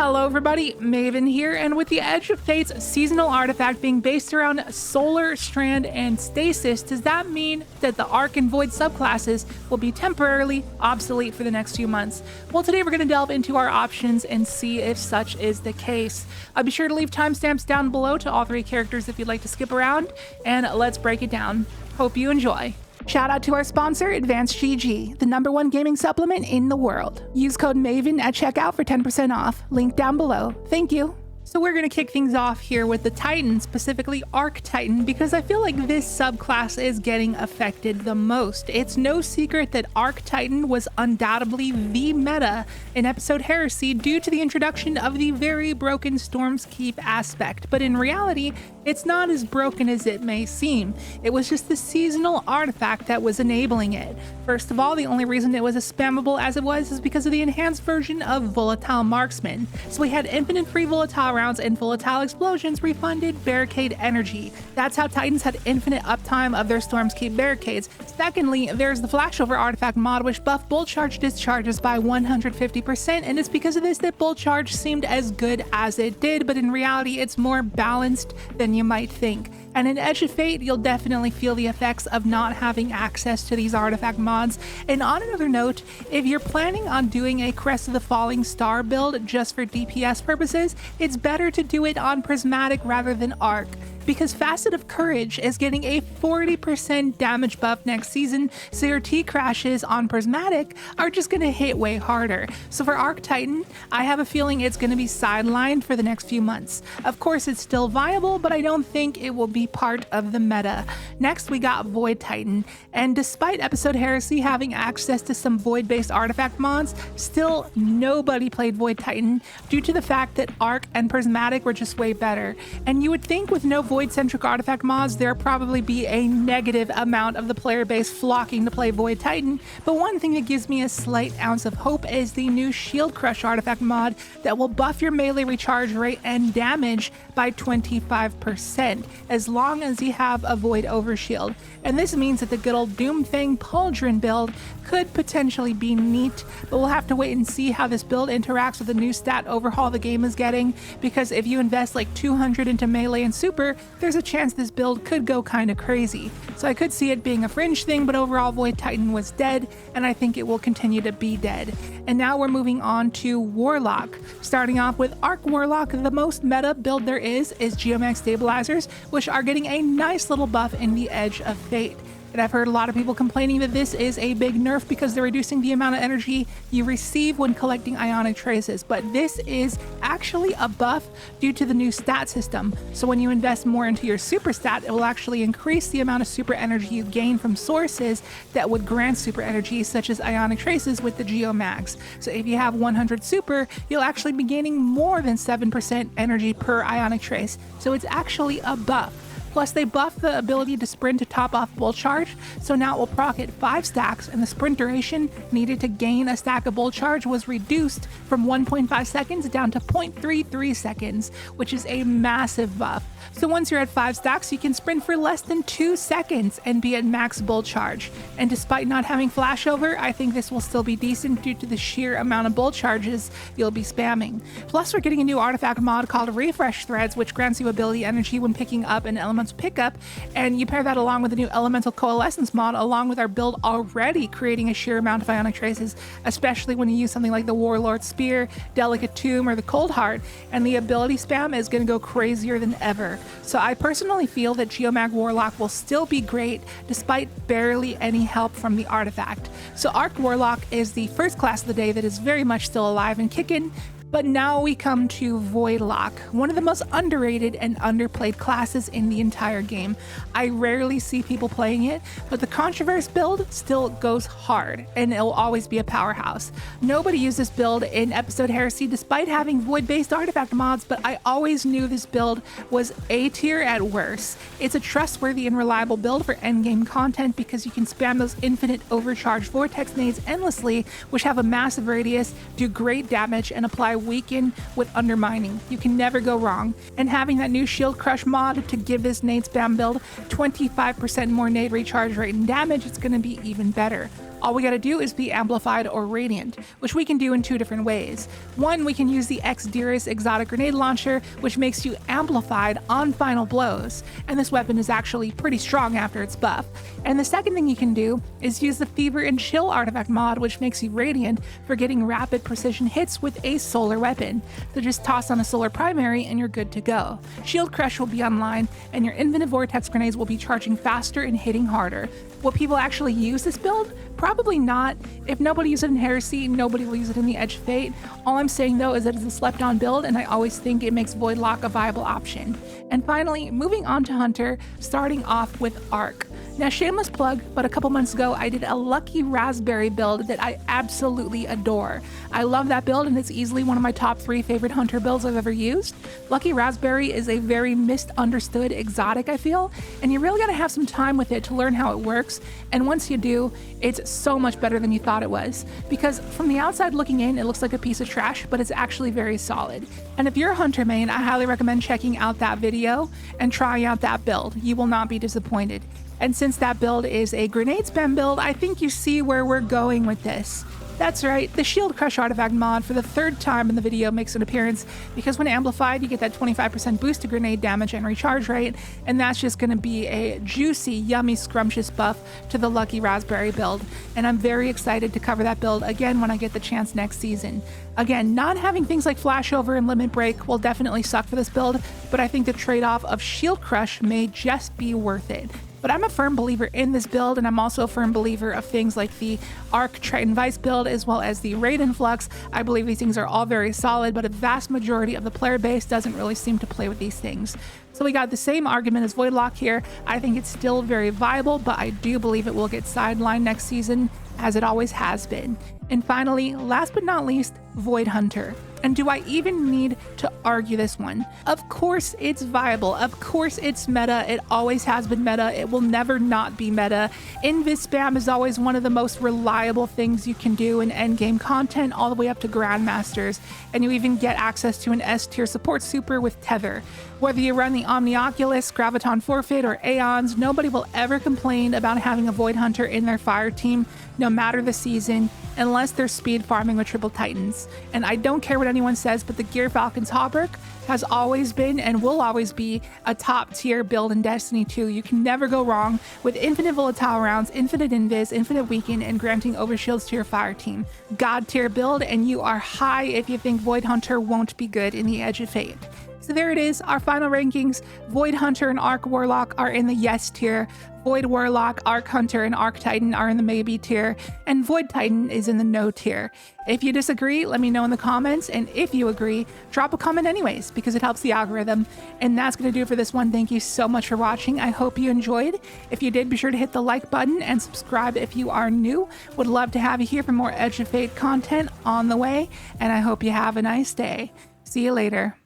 Hello everybody, Maven here, and with the Edge of Fate's seasonal artifact being based around Solar, Strand, and Stasis, does that mean that the Arc and Void subclasses will be temporarily obsolete for the next few months? Well, today we're going to delve into our options and see if such is the case. Be sure to leave timestamps down below to all three characters if you'd like to skip around, and let's break it down. Hope you enjoy. Shout out to our sponsor, Advanced GG, the #1 gaming supplement in the world. Use code MAVEN at checkout for 10% off. Link down below. Thank you. So we're going to kick things off here with the Titan, specifically Arc Titan, because I feel like this subclass is getting affected the most. It's no secret that Arc Titan was undoubtedly the meta in episode Heresy due to the introduction of the very broken Storm's Keep aspect, but in reality, it's not as broken as it may seem. It was just the seasonal artifact that was enabling it. First of all, the only reason it was as spammable as it was is because of the enhanced version of Volatile Marksman. So we had infinite free volatile rounds and volatile explosions refunded barricade energy. That's how Titans had infinite uptime of their Storm's Keep barricades. Secondly, there's the Flashover artifact mod, which buffed Bolt Charge discharges by 150%, and it's because of this that Bolt Charge seemed as good as it did, but in reality, it's more balanced than you might think. And in Edge of Fate, you'll definitely feel the effects of not having access to these artifact mods. And on another note, if you're planning on doing a Crest of the Falling Star build just for DPS purposes, it's better to do it on Prismatic rather than Arc, because Facet of Courage is getting a 40% damage buff next season, so your T-crashes on Prismatic are just going to hit way harder. So for Arc Titan, I have a feeling it's going to be sidelined for the next few months. Of course, it's still viable, but I don't think it will be part of the meta. Next, we got Void Titan, and despite episode Heresy having access to some Void-based artifact mods, still nobody played Void Titan due to the fact that Arc and Prismatic were just way better. And you would think with no Void-centric artifact mods, there'll probably be a negative amount of the player base flocking to play Void Titan, but one thing that gives me a slight ounce of hope is the new Shield Crush artifact mod that will buff your melee recharge rate and damage by 25%, as long as you have a Void Overshield. And this means that the good old Doomfang Pauldron build could potentially be neat, but we'll have to wait and see how this build interacts with the new stat overhaul the game is getting, because if you invest like 200 into melee and super, there's a chance this build could go kind of crazy. So I could see it being a fringe thing, but overall Void Titan was dead, and I think it will continue to be dead. And now we're moving on to Warlock. Starting off with Arc Warlock, the most meta build there is Geomax Stabilizers, which are getting a nice little buff in the Edge of Fate. And I've heard a lot of people complaining that this is a big nerf because they're reducing the amount of energy you receive when collecting ionic traces, but this is actually a buff due to the new stat system. So when you invest more into your super stat, it will actually increase the amount of super energy you gain from sources that would grant super energy, such as ionic traces with the Geomax. So if you have 100 super, you'll actually be gaining more than 7% energy per ionic trace. So it's actually a buff. Plus, they buffed the ability to sprint to top off Bolt Charge, so now it will proc at 5 stacks, and the sprint duration needed to gain a stack of Bolt Charge was reduced from 1.5 seconds down to 0.33 seconds, which is a massive buff. So once you're at 5 stacks, you can sprint for less than 2 seconds and be at max Bolt Charge. And despite not having Flashover, I think this will still be decent due to the sheer amount of Bolt Charges you'll be spamming. Plus, we're getting a new artifact mod called Refresh Threads, which grants you ability energy when picking up an elemental pickup, and you pair that along with the new Elemental Coalescence mod, along with our build already creating a sheer amount of ionic traces, especially when you use something like the Warlord Spear, Delicate Tomb, or the Cold Heart, and the ability spam is going to go crazier than ever. So I personally feel that Geomag Warlock will still be great despite barely any help from the artifact. So Arc Warlock is the first class of the day that is very much still alive and kicking. But now we come to Voidlock, one of the most underrated and underplayed classes in the entire game. I rarely see people playing it, but the Controverse build still goes hard, and it'll always be a powerhouse. Nobody used this build in episode Heresy despite having Void-based artifact mods, but I always knew this build was A tier at worst. It's a trustworthy and reliable build for endgame content because you can spam those infinite overcharged vortex nades endlessly, which have a massive radius, do great damage, and apply weaken with undermining. You can never go wrong. And having that new Shield Crush mod to give this nade spam build 25% more nade recharge rate and damage, it's going to be even better. All we gotta do is be amplified or radiant, which we can do in 2 different ways. One, we can use the Xdirus exotic grenade launcher, which makes you amplified on final blows, and this weapon is actually pretty strong after its buff. And the second thing you can do is use the Fever and Chill artifact mod, which makes you radiant for getting rapid precision hits with a solar weapon. So just toss on a solar primary and you're good to go. Shield Crush will be online, and your infinite vortex grenades will be charging faster and hitting harder. Will people actually use this build? Probably not. If nobody uses it in Heresy, nobody will use it in the Edge of Fate. All I'm saying though is that it's a slept on build, and I always think it makes Voidlock a viable option. And finally, moving on to Hunter, starting off with Arc. Now, shameless plug, but a couple months ago I did a Lucky Raspberry build that I absolutely adore. I love that build, and it's easily one of my top 3 favorite Hunter builds I've ever used. Lucky Raspberry is a very misunderstood exotic, I feel, and you really gotta have some time with it to learn how it works, and once you do, it's so much better than you thought it was. Because from the outside looking in, it looks like a piece of trash, but it's actually very solid. And if you're a Hunter main, I highly recommend checking out that video and trying out that build. You will not be disappointed. And since that build is a grenade spam build, I think you see where we're going with this. That's right, the Shield Crush artifact mod for the 3rd time in the video makes an appearance, because when amplified you get that 25% boost to grenade damage and recharge rate, and that's just going to be a juicy, yummy, scrumptious buff to the Lucky Raspberry build, and I'm very excited to cover that build again when I get the chance next season. Again, not having things like Flashover and Limit Break will definitely suck for this build, but I think the trade-off of Shield Crush may just be worth it. But I'm a firm believer in this build, and I'm also a firm believer of things like the Arc Triton Vice build as well as the Raid Influx. I believe these things are all very solid, but a vast majority of the player base doesn't really seem to play with these things. So we got the same argument as Voidlock here. I think it's still very viable, but I do believe it will get sidelined next season, as it always has been. And finally, last but not least, Void Hunter. And do I even need to argue this one? Of course it's viable. Of course it's meta. It always has been meta. It will never not be meta. Invis spam is always one of the most reliable things you can do in endgame content, all the way up to Grandmasters. And you even get access to an S tier support super with Tether. Whether you run the Omnioculus, Graviton Forfeit, or Aeons, nobody will ever complain about having a Void Hunter in their fire team, no matter the season, unless they're speed farming with Triple Titans. And I don't care what anyone says, but the Gear Falcon's Hauberk has always been and will always be a top tier build in Destiny 2. You can never go wrong with infinite volatile rounds, infinite invis, infinite weaken, and granting overshields to your fire team. God tier build, and you are high if you think Void Hunter won't be good in the Edge of Fate. So there it is, our final rankings. Void Hunter and Arc Warlock are in the yes tier. Void Warlock, Arc Hunter, and Arc Titan are in the maybe tier, and Void Titan is in the no tier. If you disagree, let me know in the comments, and if you agree, drop a comment anyways, because it helps the algorithm. And that's going to do it for this one. Thank you so much for watching. I hope you enjoyed. If you did, be sure to hit the like button and subscribe if you are new. Would love to have you here for more Edge of Fate content on the way, and I hope you have a nice day. See you later.